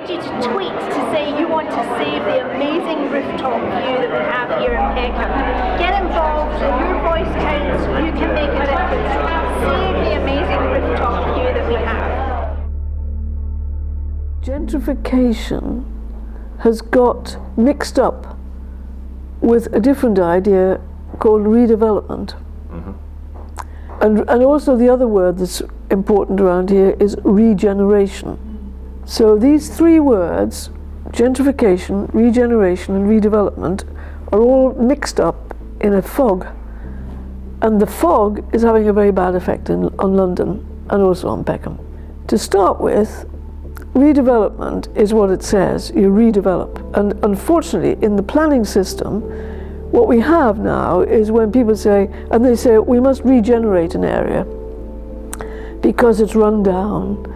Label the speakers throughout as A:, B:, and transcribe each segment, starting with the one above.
A: encourage you to tweet to say you want to save the amazing rooftop view that we have here in Peckham. Get involved, your voice counts, you can make a difference. Save the amazing rooftop view that we have.
B: Gentrification has got mixed up with a different idea called redevelopment. And also the other word that's important around here is regeneration. So these three words, gentrification, regeneration and redevelopment, are all mixed up in a fog. And the fog is having a very bad effect on London and also on Peckham. To start with, redevelopment is what it says, you redevelop. And unfortunately, in the planning system, what we have now is when people say, and they say, we must regenerate an area because it's run down.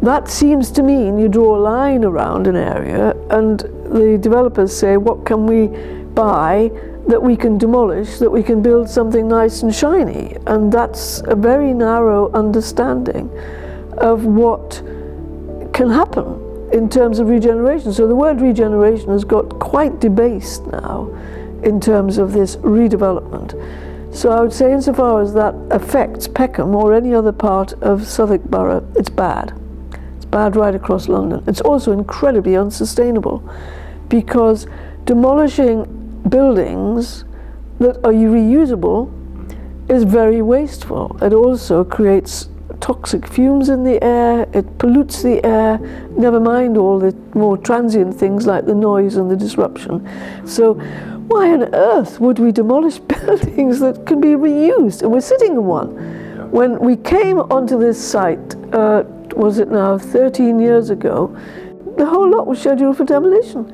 B: That seems to mean you draw a line around an area and the developers say, what can we buy that we can demolish, that we can build something nice and shiny? And that's a very narrow understanding of what can happen in terms of regeneration. So the word regeneration has got quite debased now in terms of this redevelopment. So I would say insofar as that affects Peckham or any other part of Southwark Borough, it's bad. It's bad right across London. It's also incredibly unsustainable because demolishing buildings that are reusable is very wasteful. It also creates toxic fumes in the air, it pollutes the air, never mind all the more transient things like the noise and the disruption. So why on earth would we demolish buildings that can be reused? And we're sitting in one. Yeah. When we came onto this site, was it now 13 years ago, the whole lot was scheduled for demolition.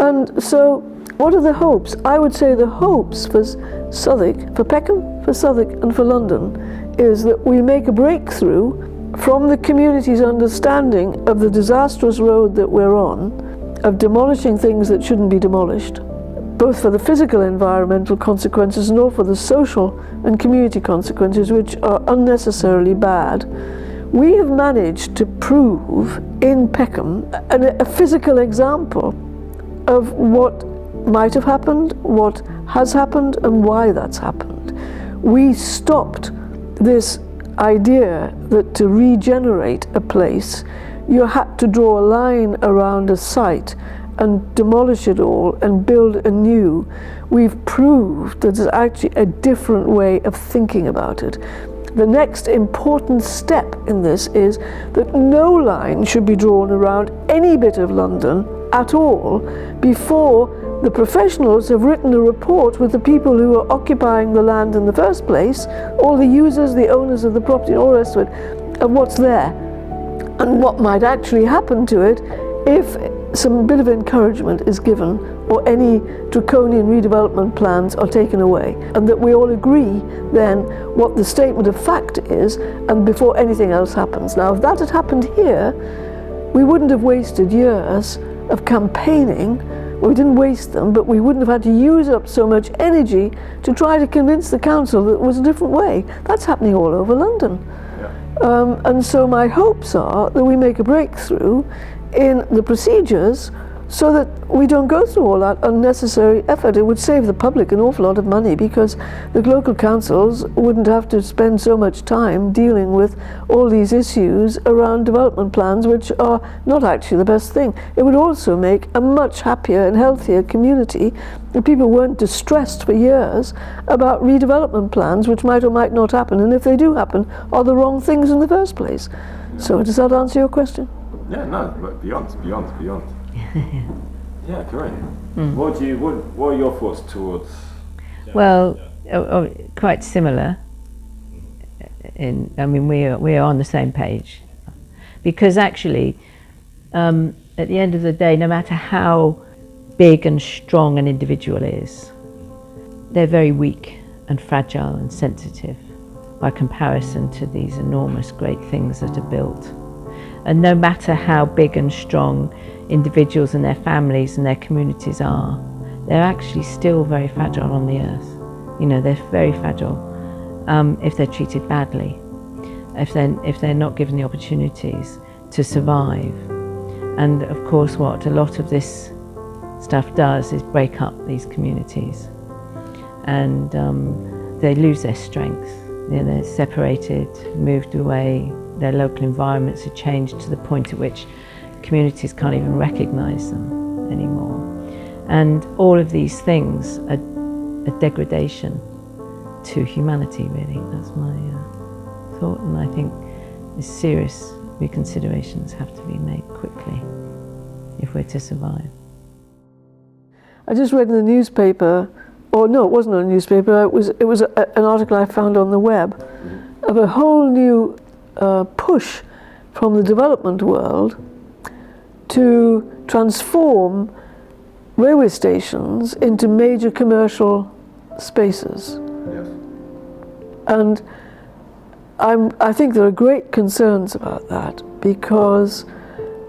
B: And so what are the hopes? I would say the hopes for Southwark, for Peckham, for Southwark and for London is that we make a breakthrough from the community's understanding of the disastrous road that we're on, of demolishing things that shouldn't be demolished, both for the physical environmental consequences and also for the social and community consequences, which are unnecessarily bad. We have managed to prove in Peckham a physical example of what might have happened, what has happened, and why that's happened. We stopped this idea that to regenerate a place, you had to draw a line around a site and demolish it all and build anew. We've proved that there's actually a different way of thinking about it. The next important step in this is that no line should be drawn around any bit of London at all before the professionals have written a report with the people who are occupying the land in the first place, all the users, the owners of the property, and all the rest of it, of what's there and what might actually happen to it if some bit of encouragement is given or any draconian redevelopment plans are taken away, and that we all agree then what the statement of fact is and before anything else happens. Now, if that had happened here, we wouldn't have wasted years of campaigning. We didn't waste them, but we wouldn't have had to use up so much energy to try to convince the council that it was a different way. That's happening all over London. Yeah. And so my hopes are that we make a breakthrough in the procedures so that we don't go through all that unnecessary effort. It would save the public an awful lot of money because the local councils wouldn't have to spend so much time dealing with all these issues around development plans, which are not actually the best thing. It would also make a much happier and healthier community if people weren't distressed for years about redevelopment plans which might or might not happen, and if they do happen, are the wrong things in the first place. Yeah. So does that answer your question?
C: Yeah, no, but beyond. Yeah, Corinne. What are your thoughts towards?
D: Well, quite similar. We are on the same page, because actually, at the end of the day, no matter how big and strong an individual is, they're very weak and fragile and sensitive by comparison to these enormous great things that are built. And no matter how big and strong individuals and their families and their communities are, they're actually still very fragile on the earth. You know, they're very fragile if they're treated badly, if they're not given the opportunities to survive. And of course what a lot of this stuff does is break up these communities, and they lose their strength. They're separated, moved away, their local environments are changed to the point at which communities can't even recognise them anymore. And all of these things are a degradation to humanity, really. That's my thought, and I think serious reconsiderations have to be made quickly if we're to survive.
B: I just read in the newspaper, or no, it wasn't on a newspaper, it was an article I found on the web of a whole new push from the development world to transform railway stations into major commercial spaces.
C: Yes.
B: And I think there are great concerns about that, because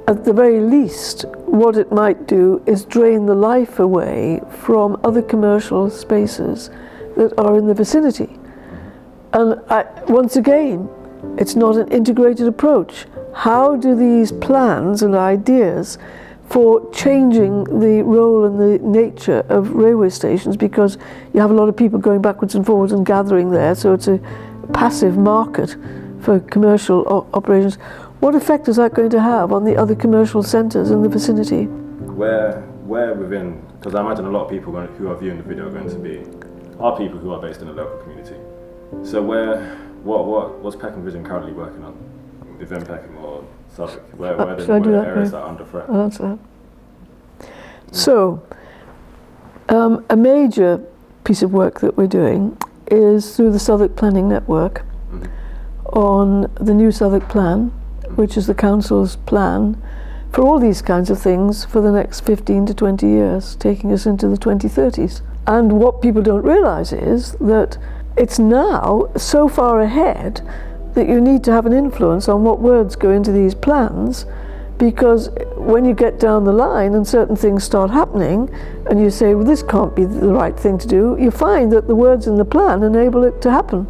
B: at the very least what it might do is drain the life away from other commercial spaces that are in the vicinity. And once again, it's not an integrated approach. How do these plans and ideas for changing the role and the nature of railway stations, because you have a lot of people going backwards and forwards and gathering there, so it's a passive market for commercial operations. What effect is that going to have on the other commercial centres in the vicinity?
C: Where within, because I imagine a lot of people who are viewing the video are going to be people who are based in a local community. So what's Peckham Vision currently working on within Peckham or Southwark? Where are the areas that are under threat?
B: I'll answer that. So, a major piece of work that we're doing is through the Southwark Planning Network on the new Southwark Plan, which is the council's plan for all these kinds of things for the next 15 to 20 years, taking us into the 2030s. And what people don't realise is that it's now so far ahead that you need to have an influence on what words go into these plans, because when you get down the line and certain things start happening and you say, well, this can't be the right thing to do, you find that the words in the plan enable it to happen.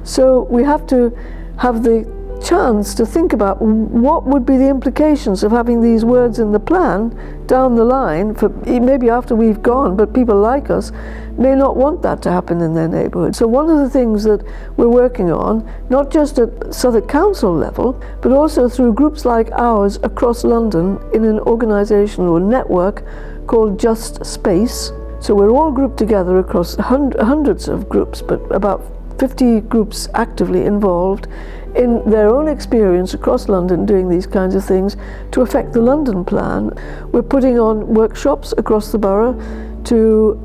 B: So we have to have the chance to think about what would be the implications of having these words in the plan down the line, for maybe after we've gone, but people like us may not want that to happen in their neighbourhood. So one of the things that we're working on, not just at Southwark Council level, but also through groups like ours across London in an organisation or network called Just Space. So we're all grouped together across hundreds of groups, but about 50 groups actively involved in their own experience across London doing these kinds of things to affect the London plan. We're putting on workshops across the borough to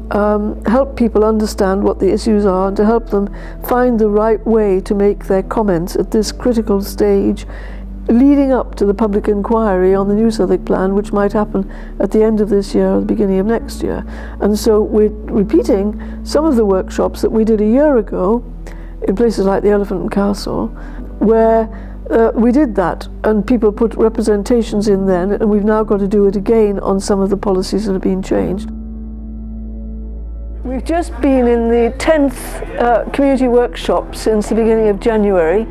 B: help people understand what the issues are and to help them find the right way to make their comments at this critical stage leading up to the public inquiry on the new Southwark plan, which might happen at the end of this year or the beginning of next year. And so we're repeating some of the workshops that we did a year ago in places like the Elephant and Castle, where we did that and people put representations in then, and we've now got to do it again on some of the policies that have been changed. We've just been in the 10th community workshop since the beginning of January,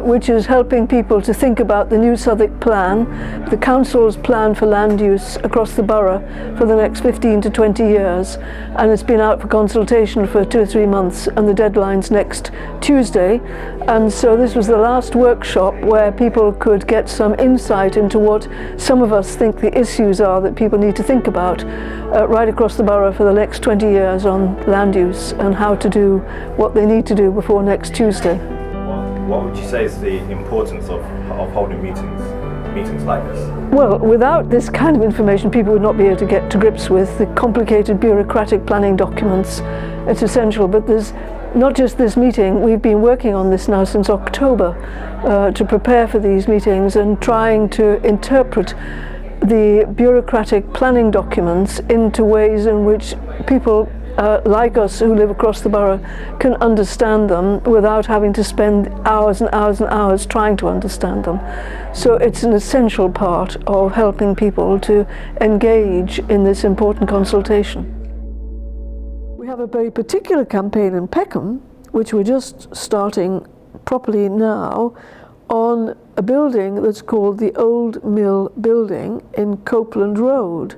B: which is helping people to think about the new Southwark plan, the council's plan for land use across the borough for the next 15 to 20 years. And it's been out for consultation for 2 or 3 months, and the deadline's next Tuesday. And so this was the last workshop where people could get some insight into what some of us think the issues are that people need to think about right across the borough for the next 20 years on land use and how to do what they need to do before next Tuesday.
E: What would you say is the importance of holding meetings like this?
B: Well, without this kind of information, people would not be able to get to grips with the complicated bureaucratic planning documents. It's essential, but there's not just this meeting. We've been working on this now since October to prepare for these meetings and trying to interpret the bureaucratic planning documents into ways in which people like us who live across the borough can understand them without having to spend hours and hours and hours trying to understand them. So it's an essential part of helping people to engage in this important consultation. We have a very particular campaign in Peckham, which we're just starting properly now, on a building that's called the Old Mill Building in Copeland Road,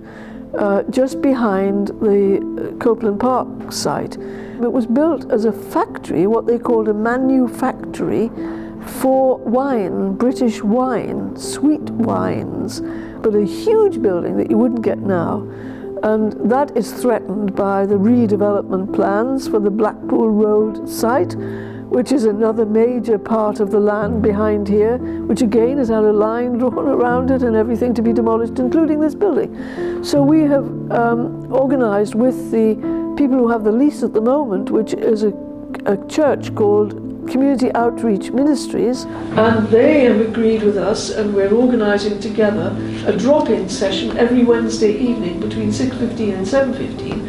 B: just behind the Copeland Park site. It was built as a factory, what they called a manufactory, for wine, British wine, sweet wines, but a huge building that you wouldn't get now. And that is threatened by the redevelopment plans for the Blackpool Road site, which is another major part of the land behind here, which again has had a line drawn around it and everything to be demolished, including this building. So we have organised with the people who have the lease at the moment, which is a church called Community Outreach Ministries, and they have agreed with us, and we're organising together a drop-in session every Wednesday evening between 6:15 and 7:15,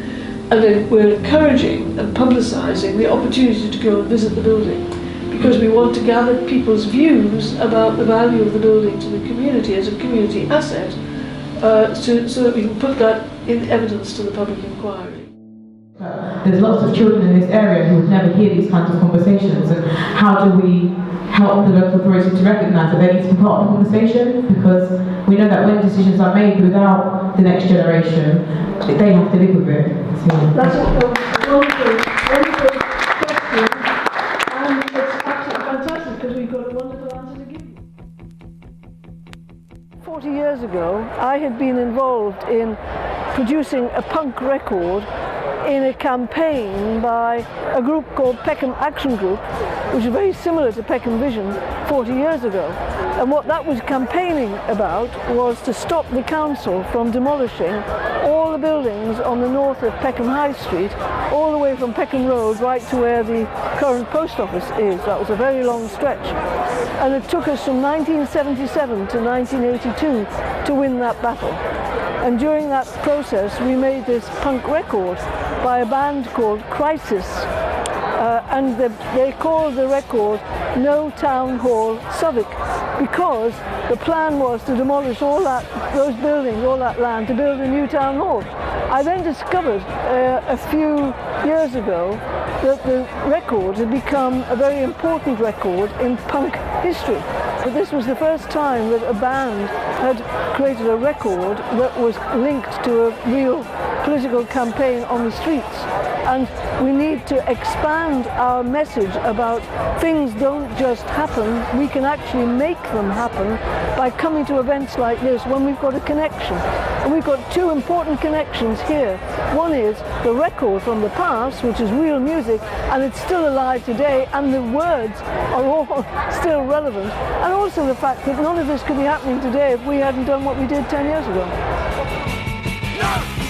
B: and then we're encouraging and publicising the opportunity to go and visit the building, because we want to gather people's views about the value of the building to the community as a community asset, so that we can put that in evidence to the public inquiry.
F: There's lots of children in this area who would never hear these kinds of conversations, and how do we help the local authorities to recognise that they need to be part of the conversation? Because we know that when decisions are made without the next generation, they have to live with it. So,
B: that's a wonderful question, and it's absolutely fantastic because we've got a wonderful answer to give you. 40 years ago, I had been involved in producing a punk record in a campaign by a group called Peckham Action Group, which is very similar to Peckham Vision 40 years ago. And what that was campaigning about was to stop the council from demolishing all the buildings on the north of Peckham High Street, all the way from Peckham Road right to where the current post office is. That was a very long stretch. And it took us from 1977 to 1982 to win that battle. And during that process, we made this punk record by a band called Crisis, and they called the record No Town Hall Southwark, because the plan was to demolish all those buildings, all that land, to build a new town hall. I then discovered a few years ago that the record had become a very important record in punk history. But this was the first time that a band had created a record that was linked to a real political campaign on the streets. And we need to expand our message about things don't just happen, we can actually make them happen by coming to events like this when we've got a connection. And we've got two important connections here. One is the record from the past, which is real music, and it's still alive today, and the words are all still relevant. And also the fact that none of this could be happening today if we hadn't done what we did 10 years ago.
G: No!